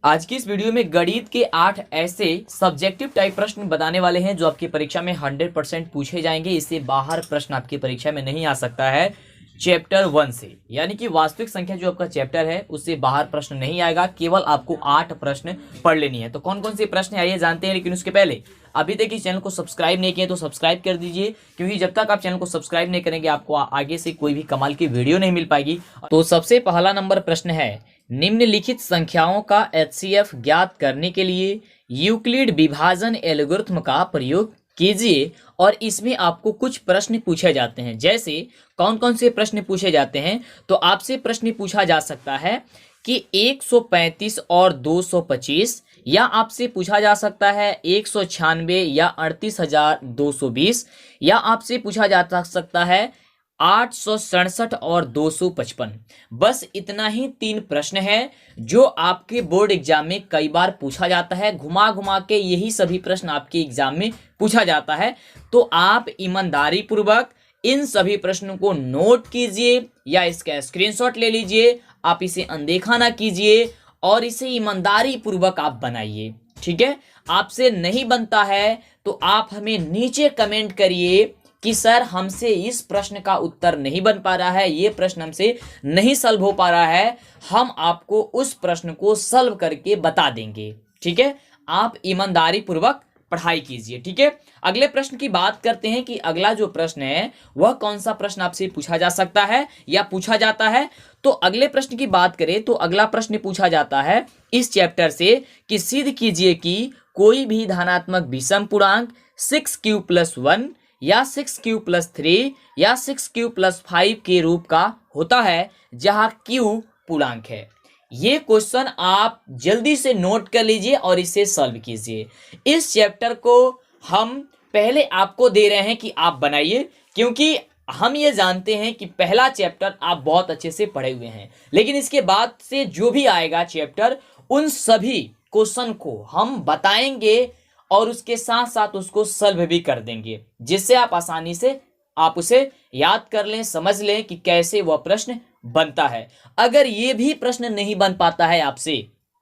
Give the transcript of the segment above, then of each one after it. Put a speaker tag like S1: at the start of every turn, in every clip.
S1: आज की इस वीडियो में गणित के 8 ऐसे सब्जेक्टिव टाइप प्रश्न बताने वाले हैं जो आपकी परीक्षा में 100% पूछे जाएंगे। इससे बाहर प्रश्न आपकी परीक्षा में नहीं आ सकता है चैप्टर 1 से, यानी कि वास्तविक संख्या जो आपका चैप्टर है उससे बाहर प्रश्न नहीं आएगा। केवल आपको 8 प्रश्न पढ़ लेनी है। तो कौन कौन से प्रश्न आइए जानते हैं, लेकिन उसके पहले अभी तक इस चैनल को सब्सक्राइब नहीं किया तो सब्सक्राइब कर दीजिए, क्योंकि जब तक आप चैनल को सब्सक्राइब नहीं करेंगे आपको आगे से कोई भी कमाल की वीडियो नहीं मिल पाएगी। तो सबसे पहला नंबर प्रश्न है, निम्नलिखित संख्याओं का एचसीएफ ज्ञात करने के लिए यूक्लिड विभाजन एल्गोरिथ्म का प्रयोग कीजिए। और इसमें आपको कुछ प्रश्न पूछे जाते हैं। जैसे कौन कौन से प्रश्न पूछे जाते हैं, तो आपसे प्रश्न पूछा जा सकता है कि 135 और 225, या आपसे पूछा जा सकता है 196 या 38,220, या आपसे पूछा जा सकता है 867 और 255। बस इतना ही 3 प्रश्न है जो आपके बोर्ड एग्जाम में कई बार पूछा जाता है। घुमा घुमा के यही सभी प्रश्न आपके एग्जाम में पूछा जाता है। तो आप ईमानदारी पूर्वक इन सभी प्रश्नों को नोट कीजिए या इसका स्क्रीनशॉट ले लीजिए। आप इसे अनदेखा ना कीजिए और इसे ईमानदारी पूर्वक आप बनाइए। ठीक है, आपसे नहीं बनता है तो आप हमें नीचे कमेंट करिए कि सर हमसे इस प्रश्न का उत्तर नहीं बन पा रहा है, ये प्रश्न हमसे नहीं सॉल्व हो पा रहा है, हम आपको उस प्रश्न को सॉल्व करके बता देंगे। ठीक है, आप ईमानदारी पूर्वक पढ़ाई कीजिए। ठीक है, अगले प्रश्न की बात करते हैं कि अगला जो प्रश्न है वह कौन सा प्रश्न आपसे पूछा जा सकता है या पूछा जाता है। तो अगले प्रश्न की बात करें तो अगला प्रश्न पूछा जाता है इस चैप्टर से कि सिद्ध कीजिए कि कोई भी धनात्मक विषम पूर्णांक 6q+1 या 6q+3 या 6q+5 के रूप का होता है जहां q पूर्णांक है। ये क्वेश्चन आप जल्दी से नोट कर लीजिए और इसे सॉल्व कीजिए। इस चैप्टर को हम पहले आपको दे रहे हैं कि आप बनाइए, क्योंकि हम ये जानते हैं कि पहला चैप्टर आप बहुत अच्छे से पढ़े हुए हैं, लेकिन इसके बाद से जो भी आएगा चैप्टर उन सभी क्वेश्चन को हम बताएंगे और उसके साथ साथ उसको सॉल्व भी कर देंगे, जिससे आप आसानी से आप उसे याद कर लें, समझ लें कि कैसे वह प्रश्न बनता है। अगर ये भी प्रश्न नहीं बन पाता है आपसे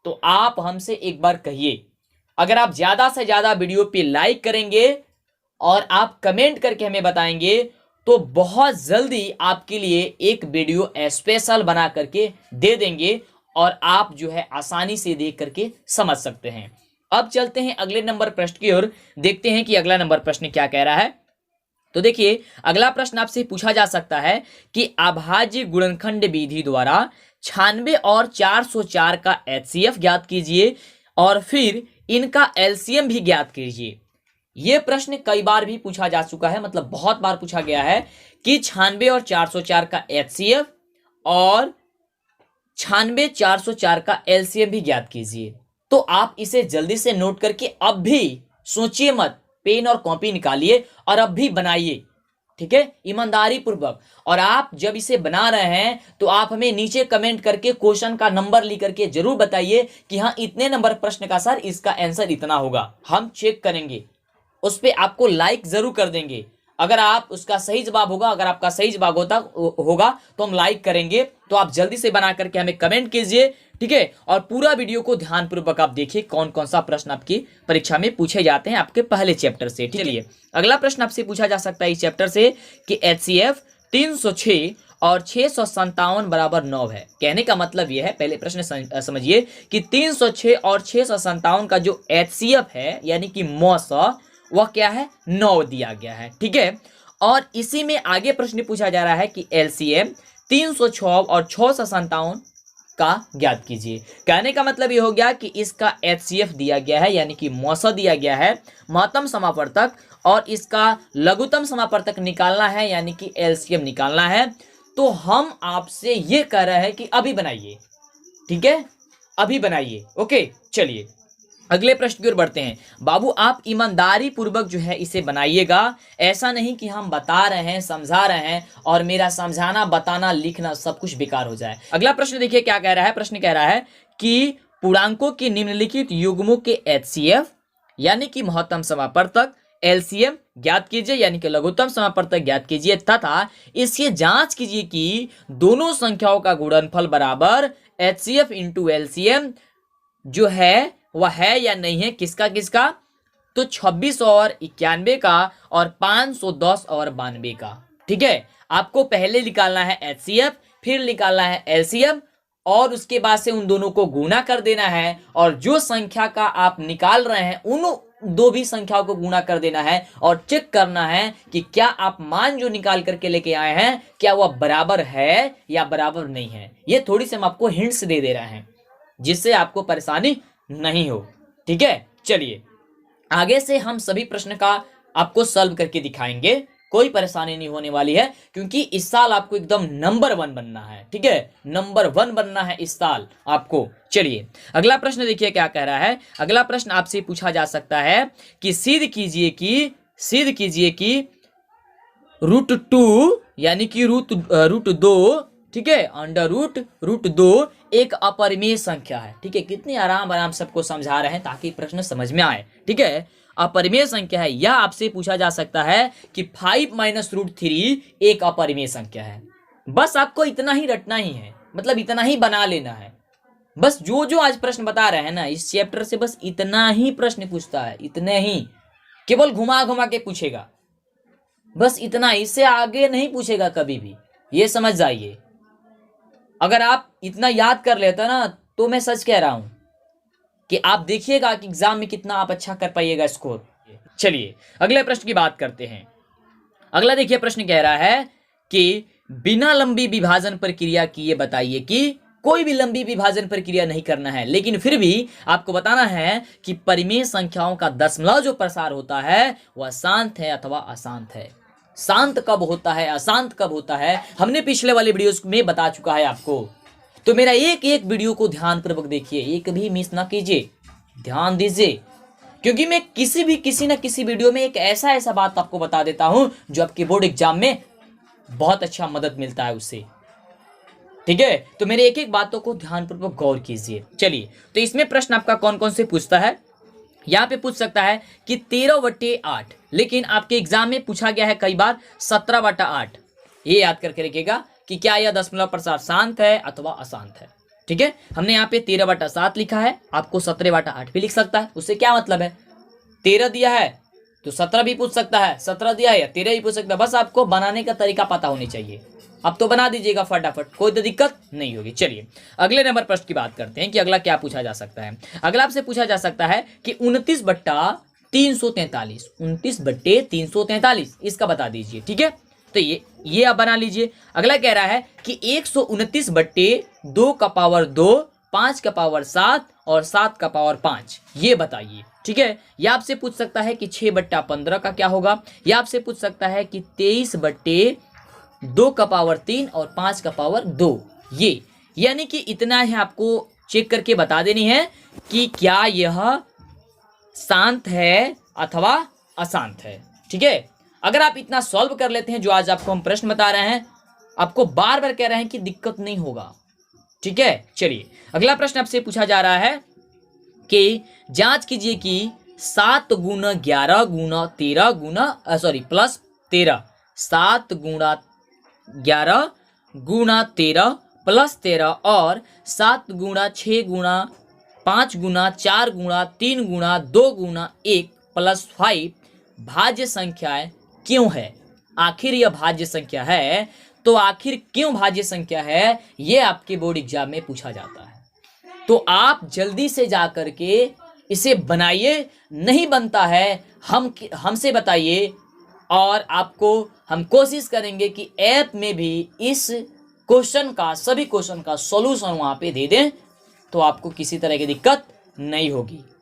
S1: तो आप हमसे एक बार कहिए। अगर आप ज्यादा से ज्यादा वीडियो पे लाइक करेंगे और आप कमेंट करके हमें बताएंगे तो बहुत जल्दी आपके लिए एक वीडियो स्पेशल बना करके दे देंगे और आप जो है आसानी से देख करके समझ सकते हैं। अब चलते हैं अगले नंबर प्रश्न की ओर, देखते हैं कि अगला नंबर प्रश्न क्या कह रहा है। तो देखिए, अगला प्रश्न आपसे पूछा जा सकता है कि अभाज्य गुणनखंड विधि द्वारा 96 और 404 का एचसीएफ ज्ञात कीजिए और फिर इनका एलसीएम भी ज्ञात कीजिए। यह प्रश्न कई बार भी पूछा जा चुका है, मतलब बहुत बार पूछा गया है कि 96 और 404 का एचसीएफ और 96 404 का एलसीएम भी ज्ञात कीजिए। तो आप इसे जल्दी से नोट करके अब भी सोचिए मत, पेन और कॉपी निकालिए और अब भी बनाइए। ठीक है, ईमानदारी पूर्वक। और आप जब इसे बना रहे हैं तो आप हमें नीचे कमेंट करके क्वेश्चन का नंबर लिख करके जरूर बताइए कि हाँ इतने नंबर प्रश्न का सर इसका आंसर इतना होगा। हम चेक करेंगे, उस पर आपको लाइक जरूर कर देंगे। अगर आप उसका सही जवाब होगा, अगर आपका सही जवाब होगा तो हम लाइक करेंगे। तो आप जल्दी से बना करके हमें कमेंट कीजिए। ठीक है, और पूरा वीडियो को ध्यानपूर्वक आप देखिए कौन कौन सा प्रश्न आपकी परीक्षा में पूछे जाते हैं आपके पहले चैप्टर से। चलिए, अगला प्रश्न आपसे पूछा जा सकता है इस चैप्टर से कि एचसीएफ 306 और 657 बराबर 9 है। कहने का मतलब यह है, पहले प्रश्न समझिए कि 306 और 657 का जो एचसीएफ है यानी कि मौसा वह क्या है, 9 दिया गया है। ठीक है, और इसी में आगे प्रश्न पूछा जा रहा है कि एलसीएम 306 और 657 का ज्ञात कीजिए। कहने का मतलब ये हो गया कि इसका एचसीएफ दिया गया है यानी कि मौसा दिया गया है, महत्तम समापवर्तक, और इसका लघुत्तम समापवर्तक निकालना है यानी कि एलसीएम निकालना है। तो हम आपसे ये कह रहे हैं कि अभी बनाइए। ठीक है, अभी बनाइए। ओके, चलिए अगले प्रश्न की ओर बढ़ते हैं। बाबू आप ईमानदारी पूर्वक जो है इसे बनाइएगा, ऐसा नहीं कि हम बता रहे हैं, समझा रहे हैं और मेरा समझाना, बताना, लिखना सब कुछ बेकार हो जाए। अगला प्रश्न देखिए क्या कह रहा है। प्रश्न कह रहा है कि पूर्णांकों के निम्नलिखित युग्मों के एचसीएफ यानी कि महत्तम समापवर्तक, एलसीएम ज्ञात कीजिए यानी कि लघुत्तम समापवर्तक ज्ञात कीजिए तथा इसकी जांच कीजिए कि दोनों संख्याओं का गुणनफल बराबर एचसीएफ इंटू एलसीएम जो है वह है या नहीं है, किसका किसका, तो 26 और 91 का और 510 और 92 का। ठीक है, आपको पहले निकालना है एचसीएफ, फिर निकालना है एलसीएम और उसके बाद से उन दोनों को गुणा कर देना है और जो संख्या का आप निकाल रहे हैं उन दो भी संख्याओं को गुणा कर देना है और चेक करना है कि क्या आप मान जो निकाल करके लेके आए हैं क्या वह बराबर है या बराबर नहीं है। ये थोड़ी सी हम आपको हिंट्स दे रहे हैं जिससे आपको परेशानी नहीं हो। ठीक है, चलिए आगे से हम सभी प्रश्न का आपको सॉल्व करके दिखाएंगे, कोई परेशानी नहीं होने वाली है क्योंकि इस साल आपको एकदम नंबर 1 बनना है। ठीक है, नंबर 1 बनना है इस साल आपको। चलिए अगला प्रश्न देखिए क्या कह रहा है। अगला प्रश्न आपसे पूछा जा सकता है कि सिद्ध कीजिए कि √2 यानी कि रूट 2, ठीक है, अंडर रूट 2 एक अपरिमेय संख्या है। ठीक है, कितनी आराम सबको समझा रहे हैं ताकि प्रश्न समझ में आए। ठीक है, अपरिमेय संख्या है। यह आपसे पूछा जा सकता है कि 5 - √3 एक अपरिमेय संख्या है। बस आपको इतना ही रटना ही है, मतलब इतना ही बना लेना है। बस जो आज प्रश्न बता रहे हैं ना इस चैप्टर से बस इतना ही प्रश्न पूछता है, इतने ही, केवल घुमा घुमा के पूछेगा, बस इतना, इससे आगे नहीं पूछेगा कभी भी, ये समझ जाइए। अगर आप इतना याद कर लेते ना तो मैं सच कह रहा हूं कि आप देखिएगा कि एग्जाम में कितना आप अच्छा कर पाइएगा स्कोर। चलिए अगले प्रश्न की बात करते हैं। अगला देखिए प्रश्न कह रहा है कि बिना लंबी विभाजन प्रक्रिया किए बताइए कि कोई भी लंबी विभाजन प्रक्रिया नहीं करना है लेकिन फिर भी आपको बताना है कि परिमेय संख्याओं का दशमलव जो प्रसार होता है वह शांत है अथवा अशांत है। शांत कब होता है, अशांत कब होता है, हमने पिछले वाले वीडियोस में बता चुका है आपको। तो मेरा एक एक वीडियो को ध्यान पूर्वक देखिए, एक भी मिस ना कीजिए, ध्यान दीजिए, क्योंकि मैं किसी न किसी वीडियो में एक ऐसा बात आपको बता देता हूं जो आपके बोर्ड एग्जाम में बहुत अच्छा मदद मिलता है उससे। ठीक है, तो मेरे एक एक बातों को ध्यानपूर्वक गौर कीजिए। चलिए तो इसमें प्रश्न आपका कौन कौन से पूछता है, यहाँ पे पूछ सकता है कि 13/8, लेकिन आपके एग्जाम में पूछा गया है कई बार 17/8। ये याद करके रखिएगा कि क्या यह दशमलव प्रसार शांत है अथवा अशांत है। ठीक है, हमने यहाँ पे 13/7 लिखा है, आपको 17/8 भी लिख सकता है, उससे क्या मतलब है, 13 दिया है तो 17 भी पूछ सकता है, 17 दिया है या 13 भी पूछ सकता है, बस आपको बनाने का तरीका पता होनी चाहिए। अब तो बना दीजिएगा फटाफट, कोई तो दिक्कत नहीं होगी। चलिए अगले नंबर प्रश्न की बात करते हैं कि अगला क्या पूछा जा सकता है। अगला आपसे पूछा जा सकता है कि 29/343, 29/343 इसका बता दीजिए। ठीक है, तो ये आप बना लीजिए। अगला कह रहा है कि 129/2 का पावर 2, 5 का पावर 7 और 7 का पावर 5, ये बताइए। ठीक है, यह आपसे पूछ सकता है कि 6/15 का क्या होगा, यह आपसे पूछ सकता है कि 23/2 का पावर 3 और 5 का पावर 2, ये यानी कि इतना है आपको चेक करके बता देनी है कि क्या यह शांत है अथवा अशांत है। ठीक है, अगर आप इतना सॉल्व कर लेते हैं जो आज आपको हम प्रश्न बता रहे हैं, आपको बार बार कह रहे हैं कि दिक्कत नहीं होगा। ठीक है, चलिए अगला प्रश्न आपसे पूछा जा रहा है कि जांच कीजिए कि 7 × 11 × 13 प्लस 13, 7 × 11 × 13 प्लस 13 और 7 × 6 × 5 × 4 × 3 × 2 × 1 प्लस 5 भाज्य संख्याएं क्यों है। आखिर यह भाज्य संख्या है तो आखिर क्यों भाज्य संख्या है, ये आपके बोर्ड एग्जाम में पूछा जाता है। तो आप जल्दी से जा करके इसे बनाइए, नहीं बनता है हमसे बताइए और आपको हम कोशिश करेंगे कि ऐप में भी इस क्वेश्चन का, सभी क्वेश्चन का सॉल्यूशन वहां पे दे दें तो आपको किसी तरह की दिक्कत नहीं होगी।